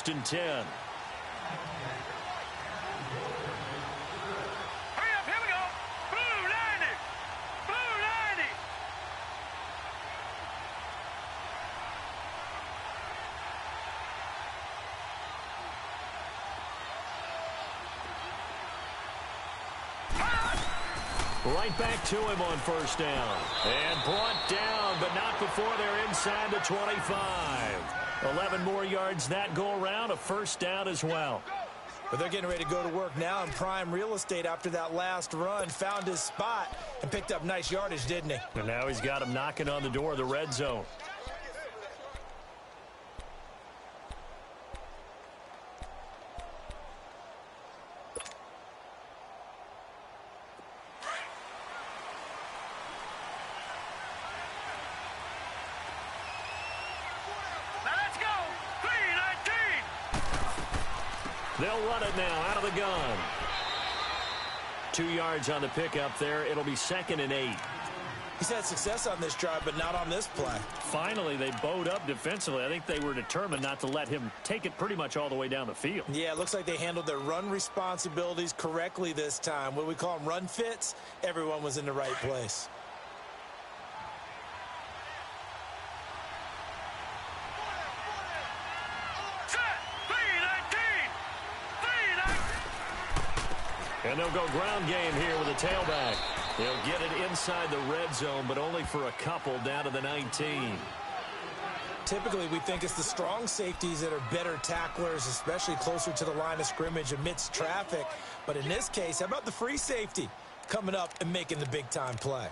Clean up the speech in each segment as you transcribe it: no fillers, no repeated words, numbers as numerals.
1st and 10. Right back to him on 1st down. And brought down, but not before they're inside the 25. 11 more yards that go around, a 1st down as well. But they're getting ready to go to work now in prime real estate after that last run. Found his spot and picked up nice yardage, didn't he? And now he's got him knocking on the door of the red zone. They'll run it now out of the gun. 2 yards on the pickup there. It'll be 2nd and 8. He's had success on this drive, but not on this play. Finally, they bowed up defensively. I think they were determined not to let him take it pretty much all the way down the field. Yeah, it looks like they handled their run responsibilities correctly this time. What we call them run fits, everyone was in the right place. And they'll go ground game here with a tailback. They'll get it inside the red zone, but only for a couple down to the 19. Typically, we think it's the strong safeties that are better tacklers, especially closer to the line of scrimmage amidst traffic. But in this case, how about the free safety coming up and making the big-time play?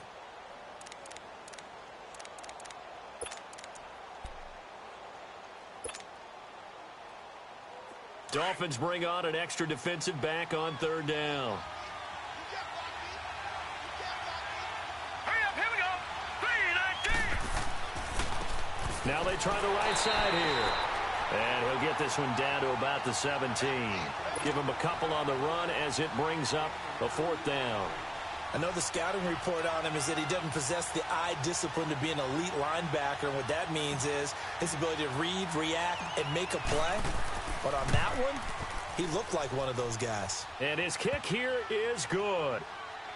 Dolphins bring on an extra defensive back on 3rd down. Hurry up, here we go. 3-19. Now they try the right side here. And he'll get this one down to about the 17. Give him a couple on the run as it brings up a 4th down. I know the scouting report on him is that he doesn't possess the eye discipline to be an elite linebacker. And what that means is his ability to read, react, and make a play. But on that one, he looked like one of those guys. And his kick here is good.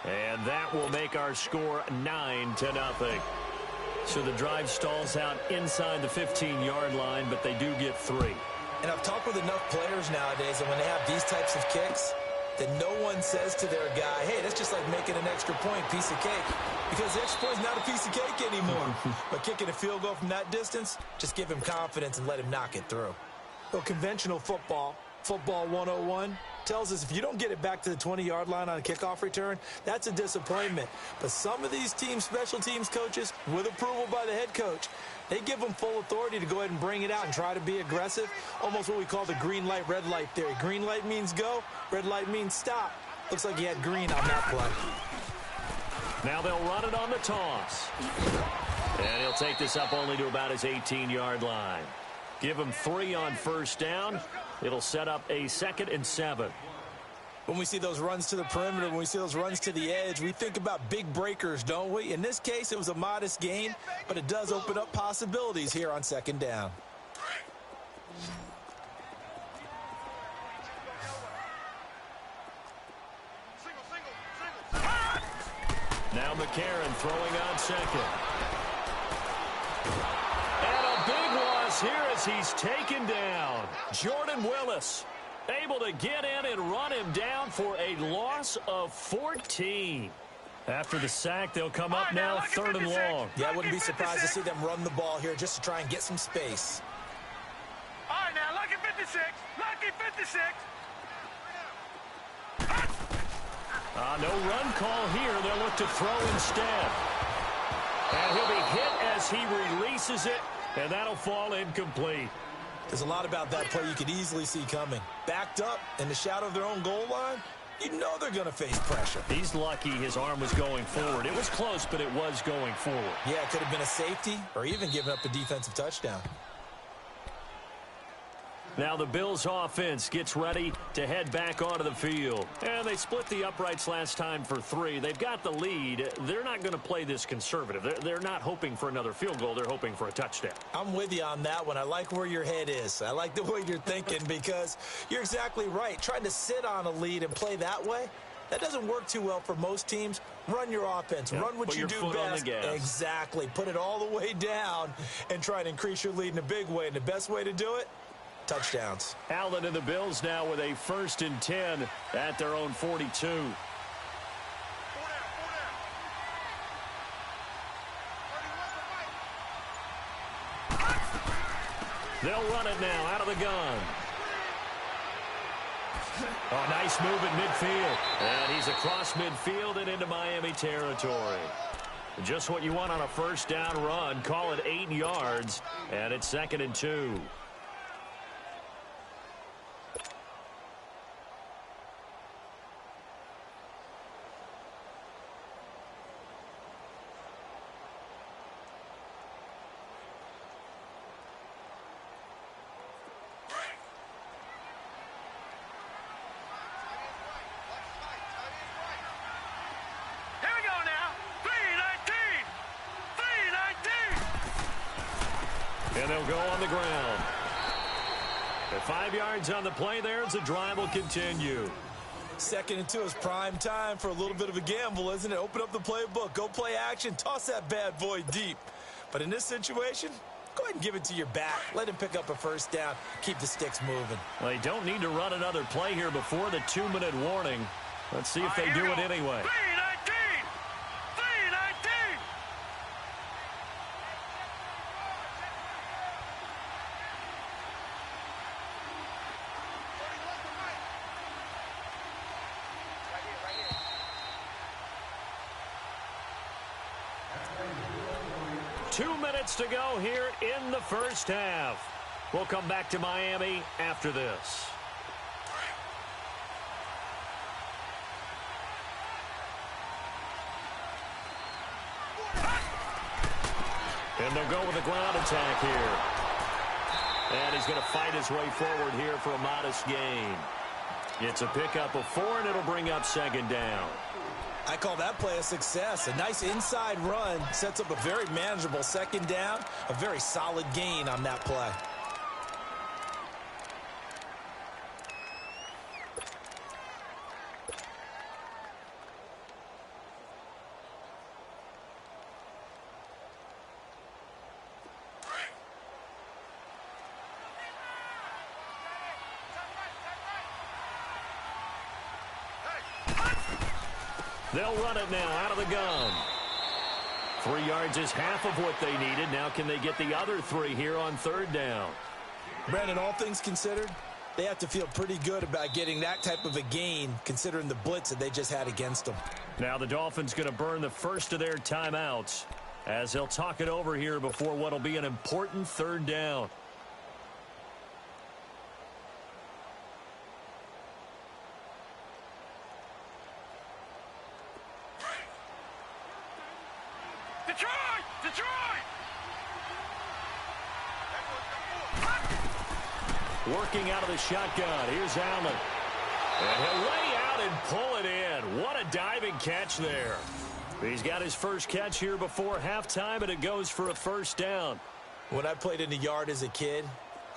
And that will make our score 9-0. So the drive stalls out inside the 15-yard line, but they do get 3. And I've talked with enough players nowadays, and when they have these types of kicks, that no one says to their guy, hey, that's just like making an extra point, piece of cake. Because the extra point is not a piece of cake anymore. But kicking a field goal from that distance, just give him confidence and let him knock it through. So conventional football 101, tells us if you don't get it back to the 20-yard line on a kickoff return, that's a disappointment. But some of these teams, special teams coaches, with approval by the head coach, they give them full authority to go ahead and bring it out and try to be aggressive, almost what we call the green light, red light theory. Green light means go, red light means stop. Looks like he had green on that play. Now they'll run it on the toss. And he'll take this up only to about his 18-yard line. Give him 3 on 1st down. It'll set up a 2nd and 7. When we see those runs to the perimeter, when we see those runs to the edge, we think about big breakers, don't we? In this case, it was a modest gain, but it does open up possibilities here on 2nd down. Now McCarron throwing on 2nd. And a big loss here as he's taken down. Jordan Willis able to get in and run him down for a loss of 14. After the sack, they'll come up now 3rd and long. Yeah, I wouldn't be surprised to see them run the ball here just to try and get some space. All right, now, lucky 56. Lucky 56. No run call here. They'll look to throw instead. And he'll be hit as he releases it, and that'll fall incomplete. There's a lot about that play you could easily see coming. Backed up in the shadow of their own goal line, you know they're going to face pressure. He's lucky his arm was going forward. It was close, but it was going forward. Yeah, it could have been a safety or even given up a defensive touchdown. Now the Bills offense gets ready to head back onto the field. And they split the uprights last time for 3. They've got the lead. They're not going to play this conservative. They're not hoping for another field goal. They're hoping for a touchdown. I'm with you on that one. I like where your head is. I like the way you're thinking because you're exactly right. Trying to sit on a lead and play that way, that doesn't work too well for most teams. Run your offense. Yep. Run what Put you your do foot on best. the gas. Exactly. Put it all the way down and try to increase your lead in a big way. And the best way to do it, touchdowns. Allen and the Bills now with a 1st and 10 at their own 42. They'll run it now out of the gun. Oh, nice move at midfield. And he's across midfield and into Miami territory. Just what you want on a 1st down run. Call it 8 yards, and it's 2nd and 2. And they'll go on the ground. At 5 yards on the play there, the drive will continue. 2nd and 2 is prime time for a little bit of a gamble, isn't it? Open up the playbook, go play action, toss that bad boy deep. But in this situation, go ahead and give it to your back. Let him pick up a 1st down. Keep the sticks moving. Well, they don't need to run another play here before the 2-minute warning. Let's see if they do it anyway. 3-19! Two minutes to go here in the 1st half. We'll come back to Miami after this. And they'll go with a ground attack here. And he's going to fight his way forward here for a modest gain. It's a pickup of 4, and it'll bring up 2nd down. I call that play a success. A nice inside run sets up a very manageable 2nd down. A very solid gain on that play. They'll run it now out of the gun. 3 yards is half of what they needed. Now can they get the other 3 here on 3rd down? Brandon, all things considered, they have to feel pretty good about getting that type of a gain considering the blitz that they just had against them. Now the Dolphins going to burn the first of their timeouts as they'll talk it over here before what will be an important 3rd down. Working out of the shotgun. Here's Allen. And he'll lay out and pull it in. What a diving catch there. He's got his first catch here before halftime, and it goes for a 1st down. When I played in the yard as a kid,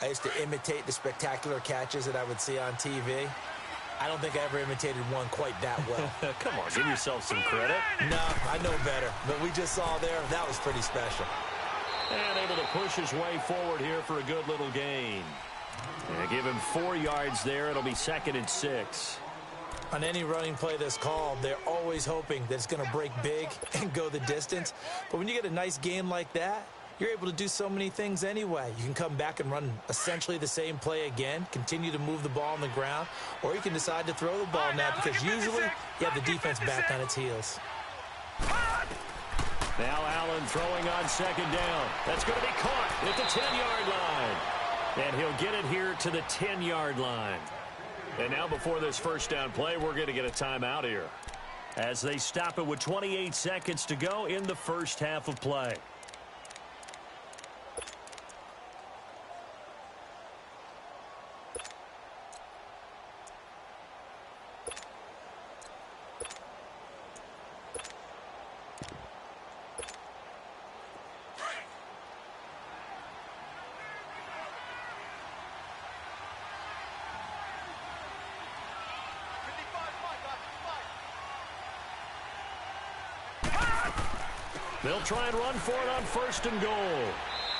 I used to imitate the spectacular catches that I would see on TV. I don't think I ever imitated one quite that well. Come on, give yourself some credit. No, I know better. But we just saw there, that was pretty special. And able to push his way forward here for a good little gain. And give him 4 yards there. It'll be 2nd and 6. On any running play that's called, they're always hoping that it's going to break big and go the distance. But when you get a nice gain like that, you're able to do so many things anyway. You can come back and run essentially the same play again, continue to move the ball on the ground, or you can decide to throw the ball now because usually you have the defense back on its heels. Now Allen throwing on 2nd down. That's going to be caught at the 10-yard line. And he'll get it here to the 10-yard line. And now before this 1st down play, we're going to get a timeout here as they stop it with 28 seconds to go in the 1st half of play. They'll try and run for it on 1st and goal.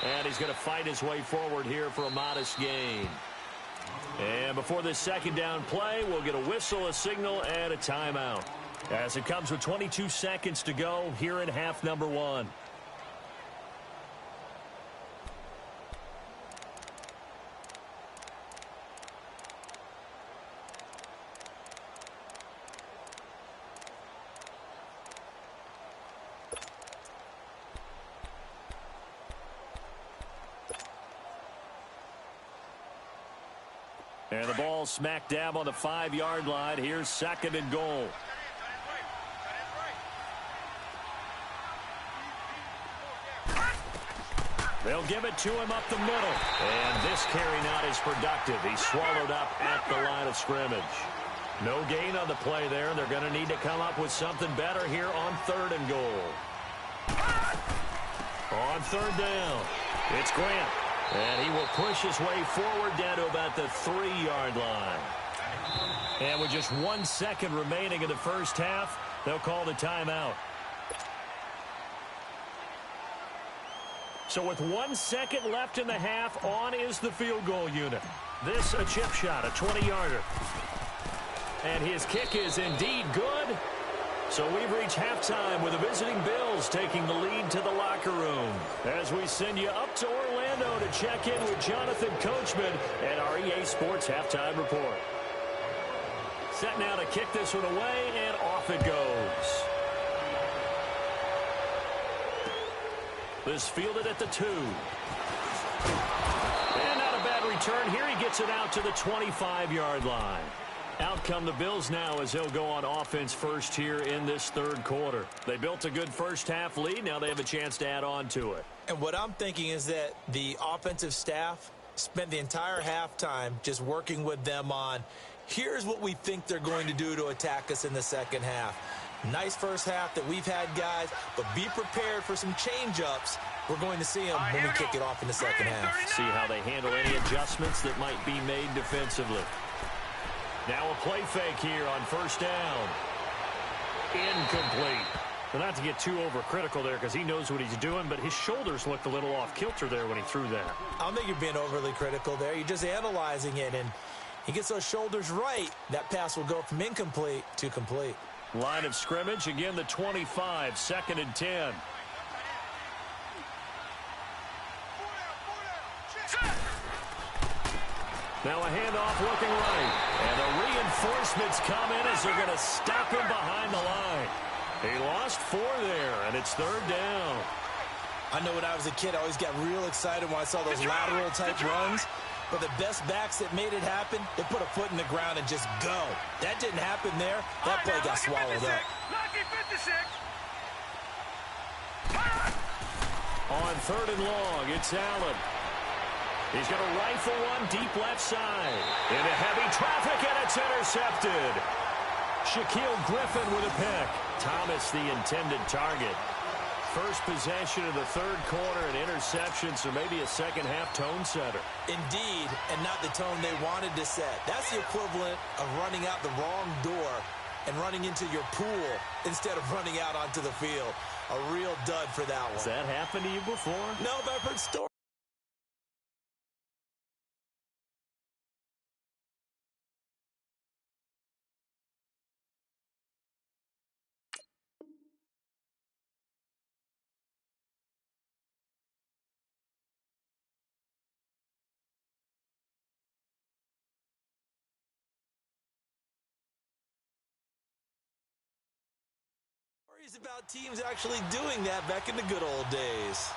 And he's going to fight his way forward here for a modest gain. And before this second down play, we'll get a whistle, a signal, and a timeout. As it comes with 22 seconds to go here in half number 1. And the ball smack dab on the 5-yard line. Here's 2nd and goal. They'll give it to him up the middle. And this carry not as productive. He's swallowed up at the line of scrimmage. No gain on the play there. They're going to need to come up with something better here on 3rd and goal. On 3rd down, it's Grant. And he will push his way forward down to about the 3-yard line. And with just 1 second remaining in the first half, they'll call the timeout. So with 1 second left in the half, on is the field goal unit. This a chip shot, a 20-yarder. And his kick is indeed good. So we've reached halftime with the visiting Bills taking the lead to the locker room. As we send you up to Orlando to check in with Jonathan Coachman and our EA Sports Halftime Report. Set now to kick this one away, and off it goes. This fielded at the 2. And not a bad return here. He gets it out to the 25-yard line. Out come the Bills now as they'll go on offense first here in this 3rd quarter. They built a good first half lead. Now they have a chance to add on to it. And what I'm thinking is that the offensive staff spent the entire halftime just working with them on, here's what we think they're going to do to attack us in the second half. Nice first half that we've had, guys, but be prepared for some change-ups. We're going to see them when we kick it off in the second half. See how they handle any adjustments that might be made defensively. Now a play fake here on 1st down. Incomplete. Well, not to get too overcritical there because he knows what he's doing, but his shoulders looked a little off kilter there when he threw that. I don't think you're being overly critical there. You're just analyzing it, and he gets those shoulders right. That pass will go from incomplete to complete. Line of scrimmage, again the 25, 2nd and 10. Now a handoff looking right. And the reinforcements come in as they're going to stop him behind the line. He lost 4 there, and it's 3rd down. I know when I was a kid, I always got real excited when I saw those lateral-type runs. But the best backs that made it happen, they put a foot in the ground and just go. That didn't happen there. That play got swallowed up. On 3rd and long, it's Allen. He's going to rifle one deep left side. Into heavy traffic, and it's intercepted. Shaquille Griffin with a pick. Thomas the intended target. First possession of the 3rd quarter, an interception, so maybe a second-half tone setter. Indeed, and not the tone they wanted to set. That's the equivalent of running out the wrong door and running into your pool instead of running out onto the field. A real dud for that one. Has that happened to you before? No, but I've heard stories. About teams actually doing that back in the good old days.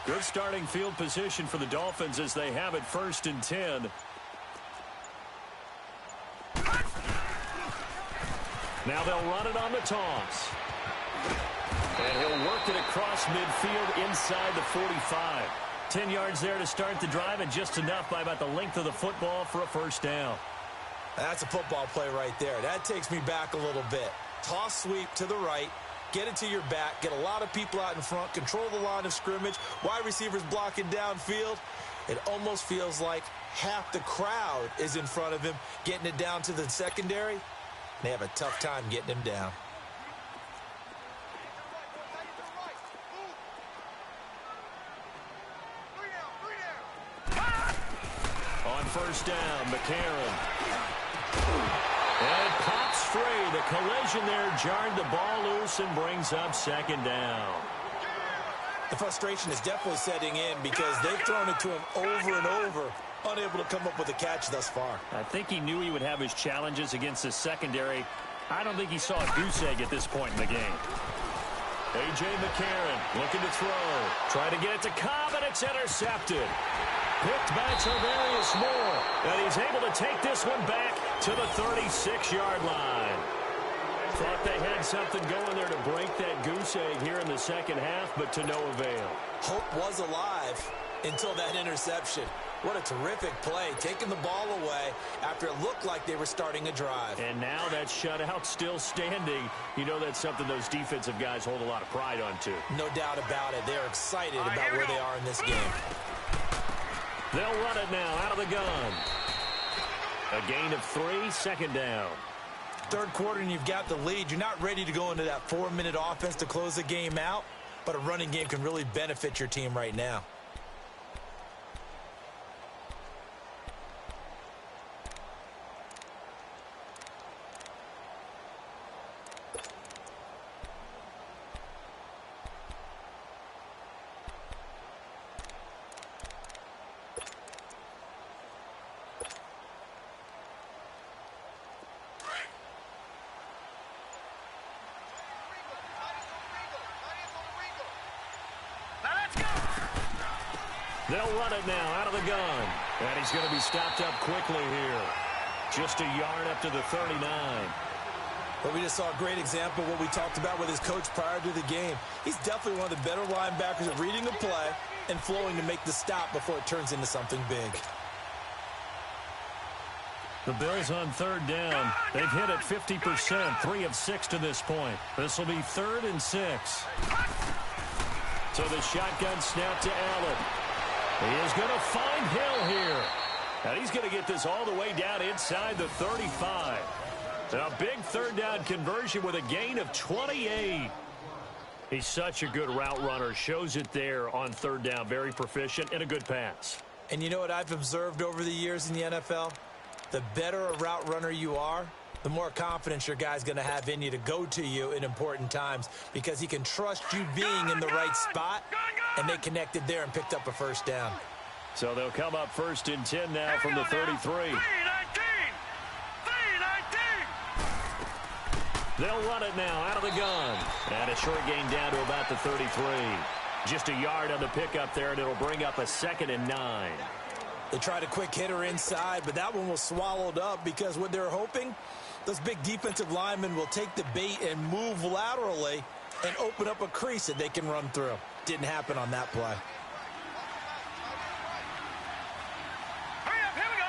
Good starting field position for the Dolphins as they have it 1st and 10. Now they'll run it on the toss. And he'll work it across midfield inside the 45. 10 yards there to start the drive, and just enough by about the length of the football for a 1st down. That's a football play right there. That takes me back a little bit. Toss sweep to the right. Get it to your back, get a lot of people out in front, control the line of scrimmage, wide receivers blocking downfield. It almost feels like half the crowd is in front of him, getting it down to the secondary. They have a tough time getting him down. On first down, McCarron. And it pops free. The collision there jarred the ball loose and brings up second down. The frustration is definitely setting in because they've thrown it to him over and over, unable to come up with a catch thus far. I think he knew he would have his challenges against the secondary. I don't think he saw a goose egg at this point in the game. A.J. McCarron looking to throw. Trying to get it to Cobb, and it's intercepted. Picked by Tarvarius Moore. And he's able to take this one back to the 36-yard line. Thought they had something going there to break that goose egg here in the second half, but to no avail. Hope was alive until that interception. What a terrific play, taking the ball away after it looked like they were starting a drive. And now that shutout still standing. You know that's something those defensive guys hold a lot of pride on, too. No doubt about it. They're excited about where they are in this game. They'll run it now out of the gun. A gain of 3, second down. Third quarter and you've got the lead. You're not ready to go into that 4-minute offense to close the game out, but a running game can really benefit your team right now. They'll run it now out of the gun. And he's going to be stopped up quickly here. Just a yard up to the 39. But we just saw a great example of what we talked about with his coach prior to the game. He's definitely one of the better linebackers at reading the play and flowing to make the stop before it turns into something big. The Bills on third down. They've hit it 50%, 3 of 6 to this point. This will be 3rd and 6. So the shotgun snap to Allen. He is going to find Hill here. And he's going to get this all the way down inside the 35. A big third down conversion with a gain of 28. He's such a good route runner. Shows it there on third down. Very proficient and a good pass. And you know what I've observed over the years in the NFL? The better a route runner you are, the more confidence your guy's going to have in you to go to you in important times because he can trust you being in the right spot, and they connected there and picked up a first down. So they'll come up 1st and 10 now from the 33. They'll run it now out of the gun. And a short gain down to about the 33. Just a yard on the pickup there, and it'll bring up a 2nd and 9. They tried a quick hitter inside, but that one was swallowed up because what they're hoping, those big defensive linemen will take the bait and move laterally and open up a crease that they can run through. Didn't happen on that play. Hurry up, here we go.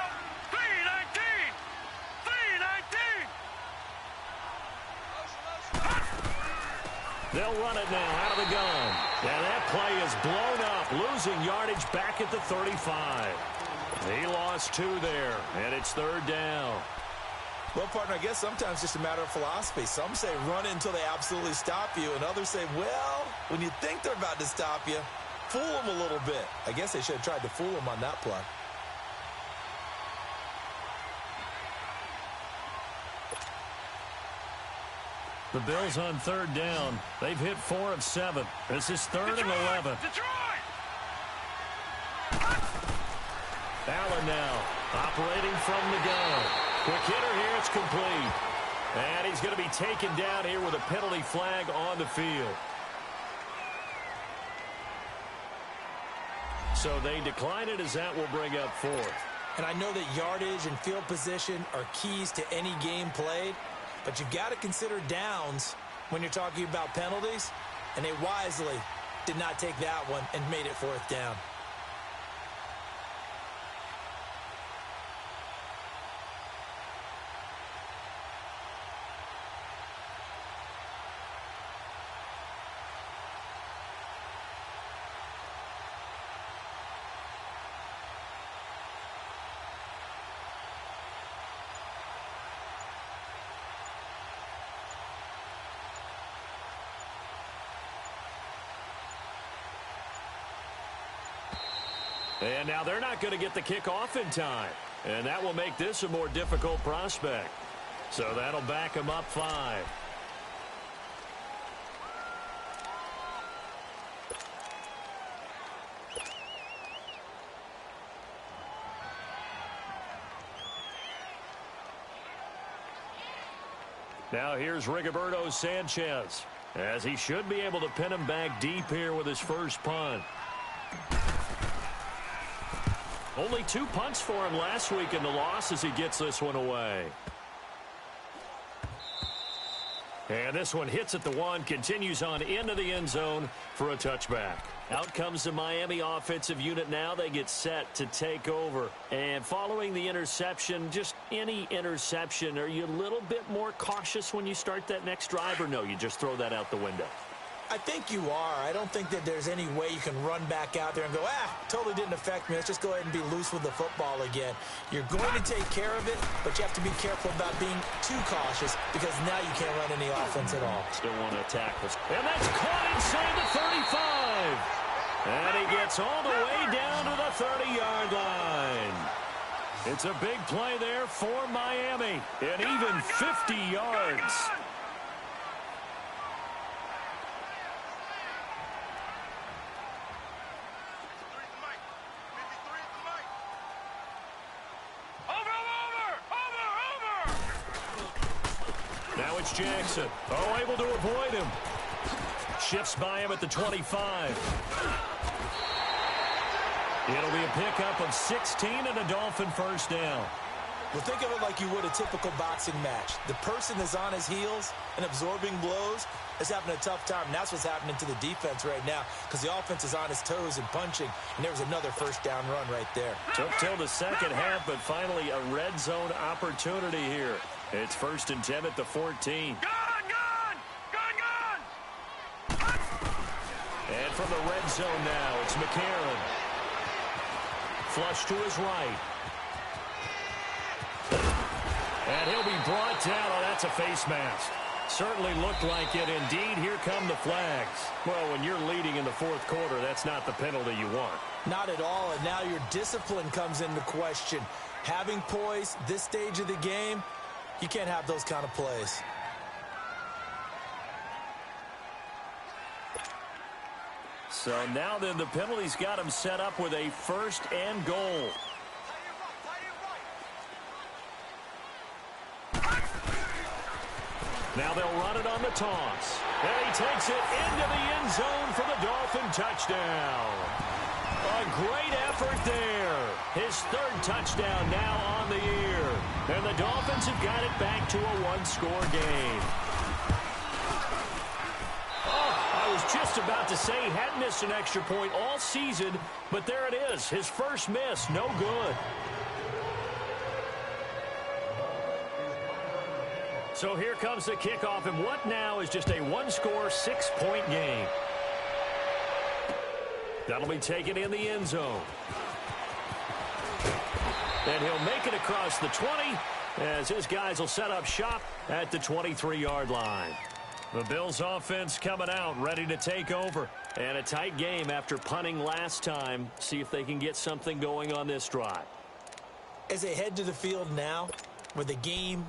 319. 319. They'll run it now out of the gun. And that play is blown up, losing yardage back at the 35. He lost 2 there, and it's 3rd down. Well, partner, I guess sometimes it's just a matter of philosophy. Some say run it until they absolutely stop you, and others say, well, when you think they're about to stop you, fool them a little bit. I guess they should have tried to fool them on that play. The Bills on third down. They've hit 4 of 7. This is 3rd and 11. Detroit! Allen now operating from the gun. Quick hitter here. It's complete. And he's going to be taken down here with a penalty flag on the field. So they decline it as that will bring up 4th. And I know that yardage and field position are keys to any game played, but you've got to consider downs when you're talking about penalties, and they wisely did not take that one and made it 4th down. And now they're not going to get the kickoff in time. And that will make this a more difficult prospect. So that'll back them up 5. Now here's Rigoberto Sanchez, as he should be able to pin him back deep here with his first punt. Only 2 punts for him last week in the loss as he gets this one away. And this one hits at the 1, continues on into the end zone for a touchback. Out comes the Miami offensive unit now. They get set to take over. And following the interception, just any interception, are you a little bit more cautious when you start that next drive, or no, you just throw that out the window? I think you are. I don't think that there's any way you can run back out there and go, totally didn't affect me. Let's just go ahead and be loose with the football again. You're going to take care of it, but you have to be careful about being too cautious because now you can't run any offense at all. Still want to attack this. And that's caught inside the 35. And he gets all the way down to the 30-yard line. It's a big play there for Miami. And even 50 yards. Now it's Jackson. Able to avoid him. Shifts by him at the 25. It'll be a pickup of 16 and a Dolphin first down. Well, think of it like you would a typical boxing match. The person is on his heels and absorbing blows is having a tough time. And that's what's happening to the defense right now because the offense is on his toes and punching. And there was another first down run right there. Took till the second half, but finally a red zone opportunity here. It's 1st and 10 at the 14. And from the red zone now, it's McCarron. Flush to his right. And he'll be brought down. Oh, that's a face mask. Certainly looked like it. Indeed, here come the flags. Well, when you're leading in the 4th quarter, that's not the penalty you want. Not at all, and now your discipline comes into question. Having poise this stage of the game, you can't have those kind of plays. So now then the penalty's got him set up with a 1st and goal. Now they'll run it on the toss. And he takes it into the end zone for the Dolphin touchdown. A great effort there. His 3rd touchdown now on the year. And the Dolphins have got it back to a 1-score game. I was just about to say he hadn't missed an extra point all season, but there it is. His first miss, no good. So here comes the kickoff, and what now is just a 1-score, 6-point game. That'll be taken in the end zone. And he'll make it across the 20 as his guys will set up shop at the 23-yard line. The Bills offense coming out, ready to take over. And a tight game after punting last time. See if they can get something going on this drive. As they head to the field now, with the game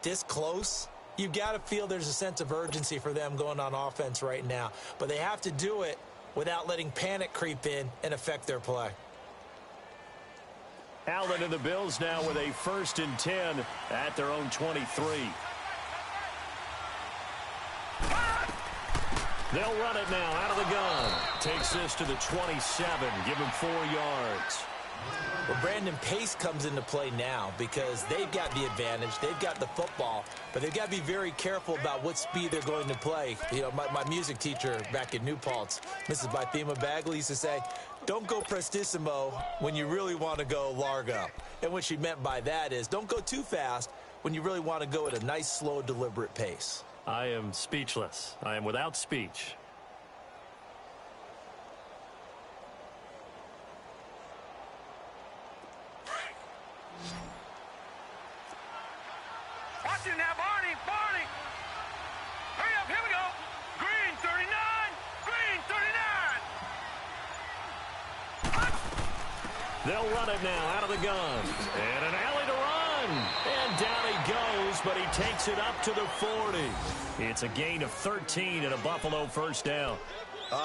this close, you've got to feel there's a sense of urgency for them going on offense right now. But they have to do it without letting panic creep in and affect their play. Allen and the Bills now with a 1st and 10 at their own 23. They'll run it now out of the gun. Takes this to the 27. Give him 4 yards. Well, Brandon, pace comes into play now because they've got the advantage. They've got the football, but they've got to be very careful about what speed they're going to play. You know, my music teacher back in New Paltz, Mrs. Bythema Bagley, used to say, don't go prestissimo when you really want to go largo. And what she meant by that is don't go too fast when you really want to go at a nice, slow, deliberate pace. I am speechless. I am without speech. Watch it now, Barney! Barney! Hurry up, here we go! Green 39! Green 39! They'll run it now out of the gun. And an alley to run. And down he goes, but he takes it up to the 40. It's a gain of 13 and a Buffalo first down.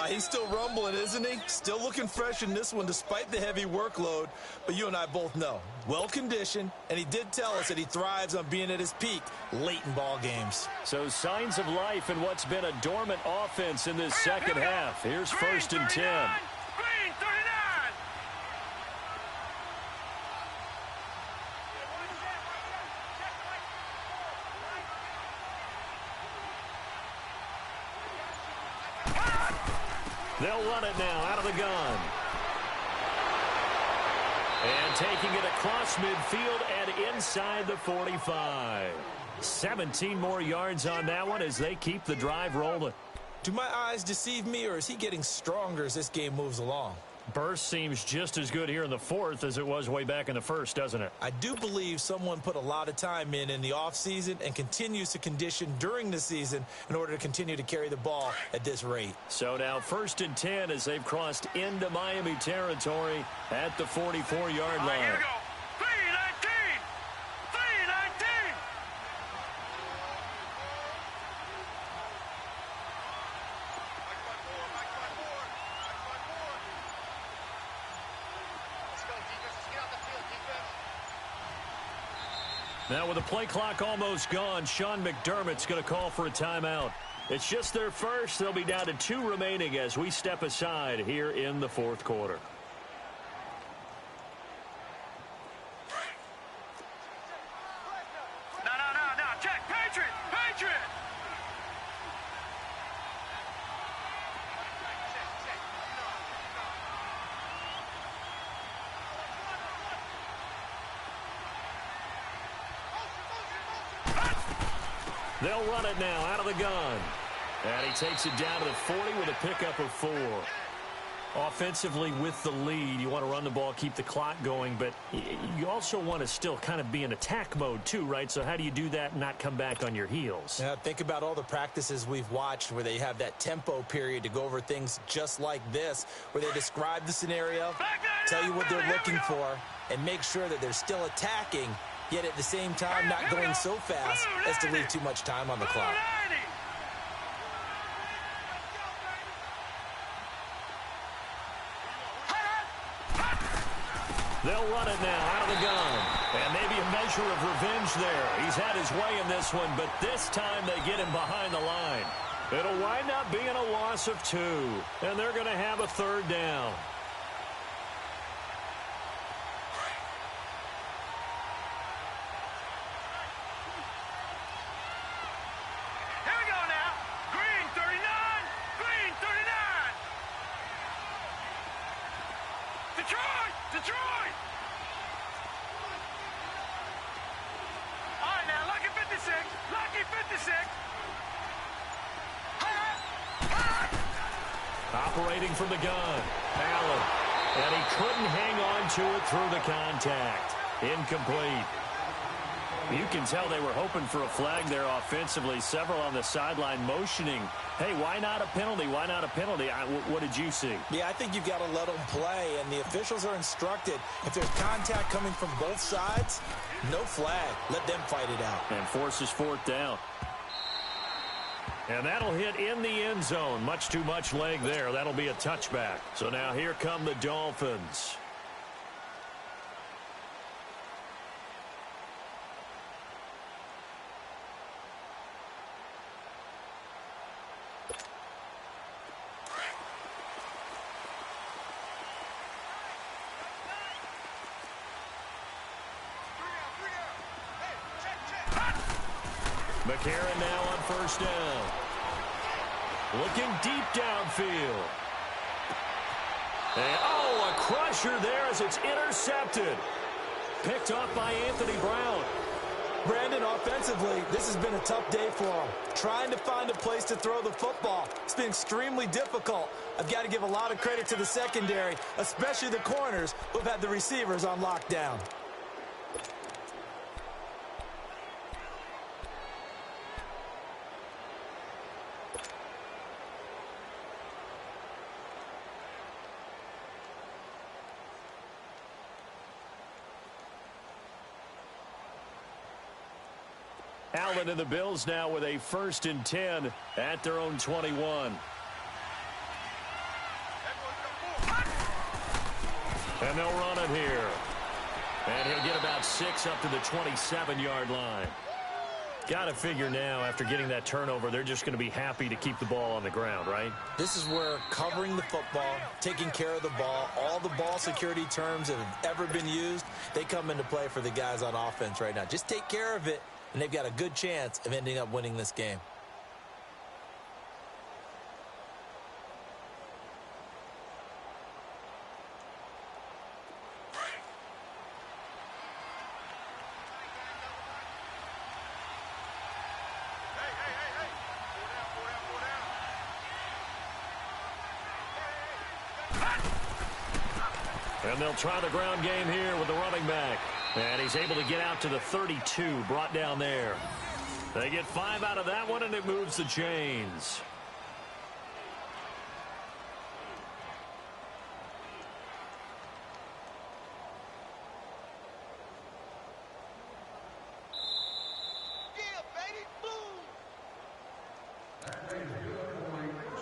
He's still rumbling, isn't he? Still looking fresh in this one despite the heavy workload. But you and I both know, well-conditioned, and he did tell us that he thrives on being at his peak late in ball games. So signs of life in what's been a dormant offense in this second half. Here's first and 10. Green 39. They'll run it now out of the gun. And taking it across midfield and inside the 45. 17 more yards on that one as they keep the drive rolling. Do my eyes deceive me, or is he getting stronger as this game moves along? Burst seems just as good here in the fourth as it was way back in the first, doesn't it? I do believe someone put a lot of time in the offseason and continues to condition during the season in order to continue to carry the ball at this rate. So now first and 10 as they've crossed into Miami territory at the 44-yard line. Here we go. 319. 319. Now with the play clock almost gone, Sean McDermott's going to call for a timeout. It's just their first. They'll be down to 2 remaining as we step aside here in the fourth quarter. No. Check. Patriot. Patriot. They'll run it now out of the gun. And he takes it down to the 40 with a pickup of 4. Offensively with the lead, you want to run the ball, keep the clock going, but you also want to still kind of be in attack mode too, right? So how do you do that and not come back on your heels? Yeah, think about all the practices we've watched where they have that tempo period to go over things just like this, where they describe the scenario, tell you what they're looking for, and make sure that they're still attacking, yet at the same time not going so fast as to leave too much time on the clock. They'll run it now out of the gun. And maybe a measure of revenge there. He's had his way in this one, but this time they get him behind the line. It'll wind up being a loss of 2. And they're going to have a third down. Here we go now. Green 39. Green 39. Detroit. Detroit. All right, now, lucky 56. Lucky 56. Operating from the gun, Allen. And he couldn't hang on to it through the contact. Incomplete. You can tell they were hoping for a flag there offensively. Several on the sideline motioning. Hey, why not a penalty? Why not a penalty? What did you see? Yeah, I think you've got to let them play, and the officials are instructed. If there's contact coming from both sides, no flag. Let them fight it out. And forces fourth down. And that'll hit in the end zone. Much too much leg there. That'll be a touchback. So now here come the Dolphins. McCarron now on first down. Looking deep downfield. And, a crusher there as it's intercepted. Picked up by Anthony Brown. Brandon, offensively, this has been a tough day for him. Trying to find a place to throw the football. It's been extremely difficult. I've got to give a lot of credit to the secondary, especially the corners who've had the receivers on lockdown. Allen and the Bills now with a 1st and 10 at their own 21. And they'll run it here. And he'll get about 6 up to the 27-yard line. Got to figure now, after getting that turnover, they're just going to be happy to keep the ball on the ground, right? This is where covering the football, taking care of the ball, all the ball security terms that have ever been used, they come into play for the guys on offense right now. Just take care of it, and they've got a good chance of ending up winning this game. And they'll try the ground game here with the running back. And he's able to get out to the 32, brought down there. They get 5 out of that one, and it moves the chains.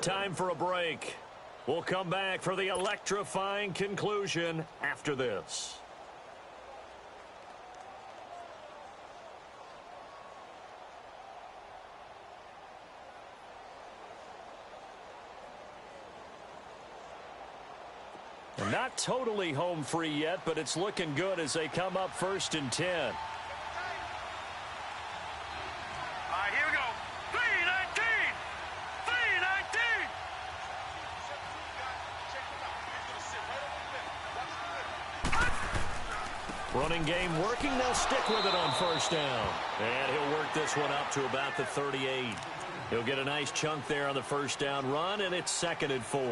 Time for a break. We'll come back for the electrifying conclusion after this. Not totally home free yet, but it's looking good as they come up 1st and 10. All right, here we go. 319! 319! Running game working. They'll stick with it on 1st down. And he'll work this one up to about the 38. He'll get a nice chunk there on the 1st down run, and it's 2nd and 4.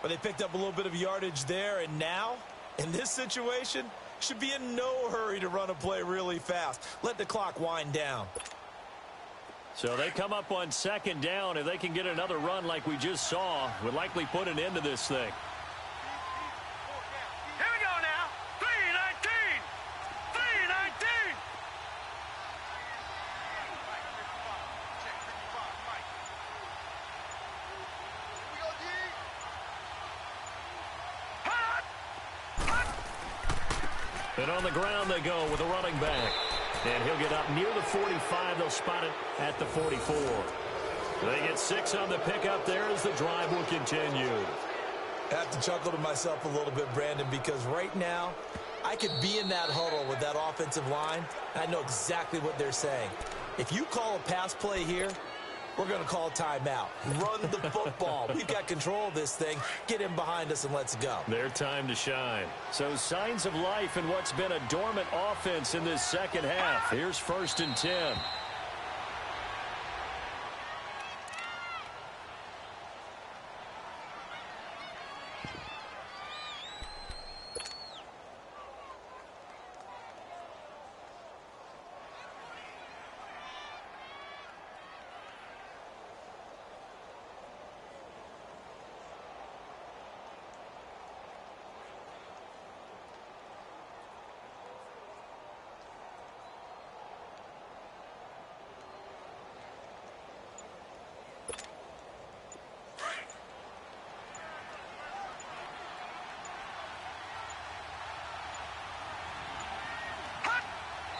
Well, they picked up a little bit of yardage there, and now, in this situation, should be in no hurry to run a play really fast. Let the clock wind down. So they come up on 2nd down. If they can get another run like we just saw, would likely put an end to this thing. Here we go now. 319! 319! And on the ground they go with a running back. And he'll get up near the 45. They'll spot it at the 44. They get 6 on the pickup there as the drive will continue. I have to chuckle to myself a little bit, Brandon, because right now I could be in that huddle with that offensive line. I know exactly what they're saying. If you call a pass play here, we're going to call a timeout. Run the football. We've got control of this thing. Get in behind us and let's go. Their time to shine. So signs of life in what's been a dormant offense in this second half. Here's 1st and 10.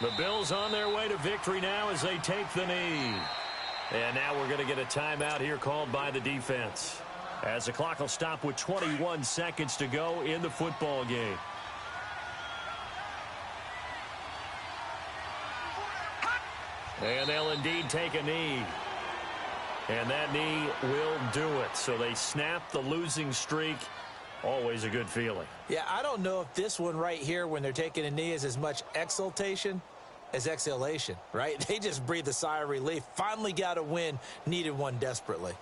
The Bills on their way to victory now as they take the knee. And now we're going to get a timeout here called by the defense, as the clock will stop with 21 seconds to go in the football game. And they'll indeed take a knee. And that knee will do it. So they snap the losing streak. Always a good feeling. Yeah, I don't know if this one right here when they're taking a knee is as much exultation as exhalation, right? They just breathe a sigh of relief. Finally got a win, needed one desperately.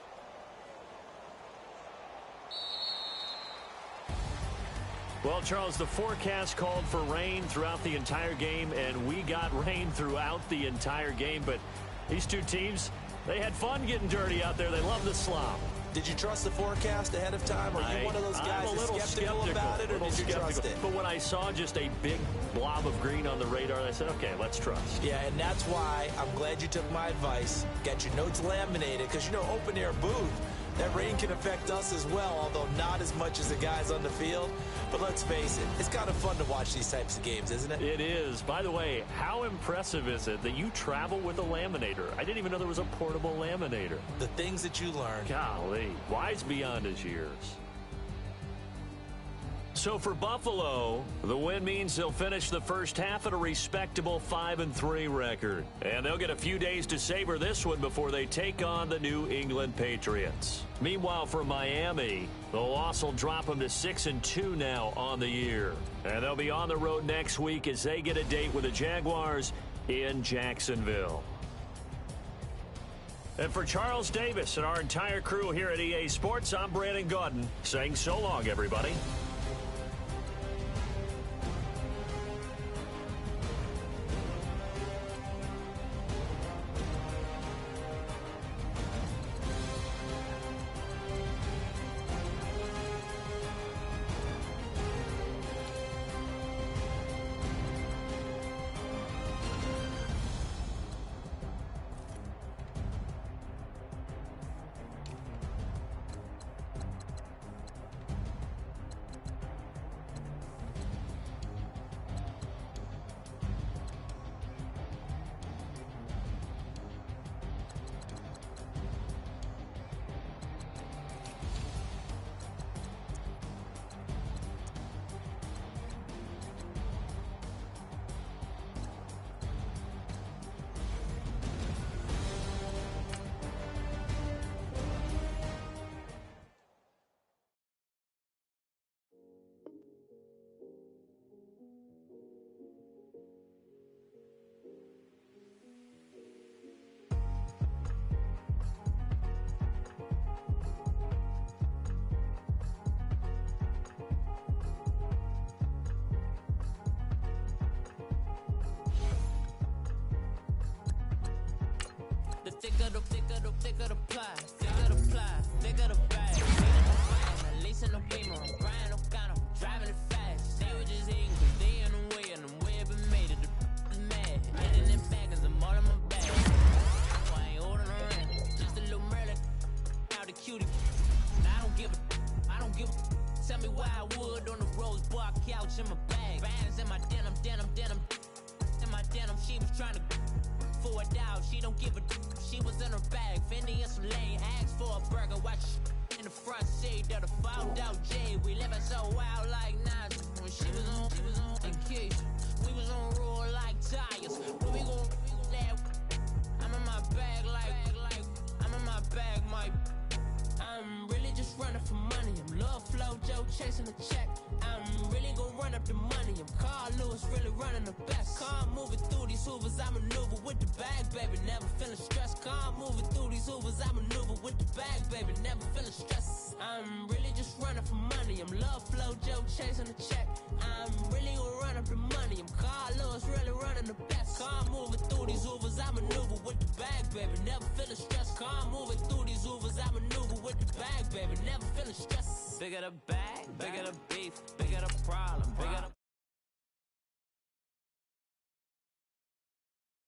Well, Charles, the forecast called for rain throughout the entire game, and we got rain throughout the entire game. But these two teams, they had fun getting dirty out there. They love the slop. Did you trust the forecast ahead of time? Or are you one of those guys that's skeptical about it, or did you trust it? But when I saw just a big blob of green on the radar, I said, okay, let's trust. Yeah, and that's why I'm glad you took my advice. Get your notes laminated, because, you know, open-air booth, that rain can affect us as well, although not as much as the guys on the field. But let's face it, it's kind of fun to watch these types of games, isn't it? It is. By the way, how impressive is it that you travel with a laminator? I didn't even know there was a portable laminator. The things that you learn. Golly, wise beyond his years. So for Buffalo, the win means they'll finish the first half at a respectable 5-3 record. And they'll get a few days to savor this one before they take on the New England Patriots. Meanwhile, for Miami, the loss will drop them to 6-2 now on the year. And they'll be on the road next week as they get a date with the Jaguars in Jacksonville. And for Charles Davis and our entire crew here at EA Sports, I'm Brandon Gaudin saying so long, everybody. Thicker the pie, thicker the pie, thicker the bag. At least in the beamer, I'm Brian O'Connor, driving it fast. They were just hating 'cause they in the way, and the way I've been made it, the is mad. Hiding in baggers, I'm all in my bag. Oh, I ain't holding around, just a little Merlin, out the cutie. I don't give a, tell me why I would on the rose bar couch in my bag. Bands in my denim, in my denim, she was trying to for a doubt, she don't give a she was in her bag, Fendi and some lane, asked for a burger, watch in the front seat of the fouled out J. We living so wild like Nas. When she was on vacation, we was on roll like tires. When we gon' I'm in my bag like I'm in my bag, my I'm really just running for money. I'm love flow, Joe chasing the check. I'm really gon' run up the money. I'm Carl Lewis, really running the best. Car moving through these hoovers, I maneuver with the bag, baby. Never feeling stressed. Car moving through these hoovers, I maneuver with the bag, baby. Never feeling stressed. I'm really just running for money. I'm love flow, Joe chasing the check. I'm really gon' run up the money. I'm Carl Lewis, really running the best. Car moving through these hoovers, I maneuver with the bag, baby. Never feeling stressed. Car moving through these hoovers, I maneuver with the bag, baby. Never feeling stressed. Bigger the bag, bigger the beef, bigger the problem, bigger the